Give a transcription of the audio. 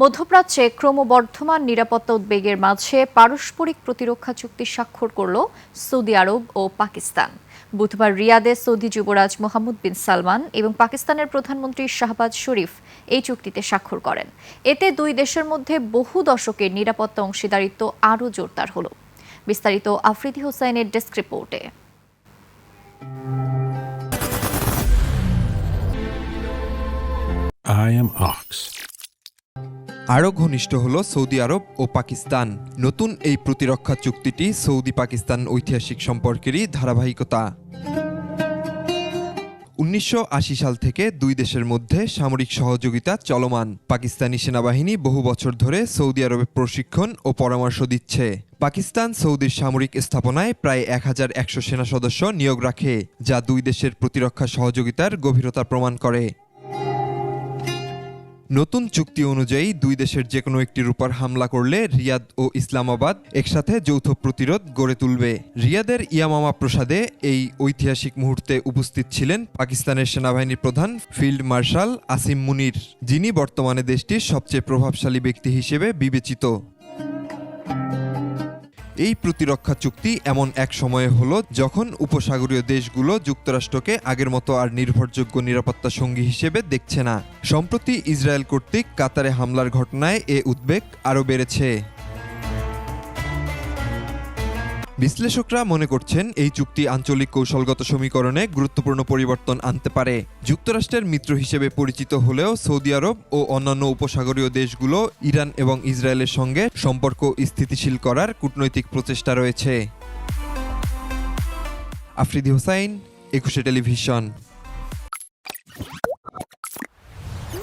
মধ্যপ্রাচ্যে ক্রমবর্ধমান নিরাপত্তা উদ্বেগের মাঝে পারস্পরিক প্রতিরক্ষা চুক্তি স্বাক্ষর করল সৌদি আরব ও পাকিস্তান। বুধবার রিয়াদে সৌদি যুবরাজ মোহাম্মদ বিন সালমান এবং পাকিস্তানের প্রধানমন্ত্রী শাহবাজ শরীফ এই চুক্তিতে স্বাক্ষর করেন। এতে দুই দেশের মধ্যে বহু দশকের নিরাপত্তা অংশীদারিত্ব আরও জোরদার হল। বিস্তারিত আফ্রিদি হোসাইনের ডেস্ক রিপোর্টে। I am Ox. আরও ঘনিষ্ঠ হল সৌদি আরব ও পাকিস্তান। নতুন এই প্রতিরক্ষা চুক্তিটি সৌদি পাকিস্তান ঐতিহাসিক সম্পর্কেরই ধারাবাহিকতা। 1980 সাল থেকে দুই দেশের মধ্যে সামরিক সহযোগিতা চলমান। পাকিস্তানি সেনাবাহিনী বহু বছর ধরে সৌদি আরবে প্রশিক্ষণ ও পরামর্শ দিচ্ছে। পাকিস্তান সৌদির সামরিক স্থাপনায় প্রায় 1100 সেনা সদস্য নিয়োগ রাখে, যা দুই দেশের প্রতিরক্ষা সহযোগিতার গভীরতা প্রমাণ করে। নতুন চুক্তি অনুযায়ী দুই দেশের যে কোনো একটির উপর হামলা করলে রিয়াদ ও ইসলামাবাদ একসাথে যৌথ প্রতিরোধ গড়ে তুলবে। রিয়াদের ইয়ামামা প্রাসাদে এই ঐতিহাসিক মুহূর্তে উপস্থিত ছিলেন পাকিস্তানের সেনাবাহিনীর প্রধান ফিল্ড মার্শাল আসিম মুনির, যিনি বর্তমানে দেশটির সবচেয়ে প্রভাবশালী ব্যক্তি হিসেবে বিবেচিত। এই প্রতিরক্ষা চুক্তি এমন এক সময়ে হলো যখন উপসাগরীয় দেশগুলো যুক্তরাষ্ট্রকে আগের মতো আর নির্ভরযোগ্য নিরাপত্তা সঙ্গী হিসেবে দেখছে না। সম্প্রতি ইসরায়েল কর্তৃক কাতারে হামলার ঘটনায় এ উদ্বেগ আরও বেড়েছে। বিশ্লেষকরা মনে করছেন এই চুক্তি আঞ্চলিক কৌশলগত সমীকরণে গুরুত্বপূর্ণ পরিবর্তন আনতে পারে। যুক্তরাষ্ট্রের মিত্র হিসেবে পরিচিত হলেও সৌদি আরব ও অন্যান্য উপসাগরীয় দেশগুলো ইরান এবং ইসরায়েলের সঙ্গে সম্পর্ক স্থিতিশীল করার কূটনৈতিক প্রচেষ্টা রয়েছে। আফ্রিদি হোসাইন, 21 টেলিভিশন।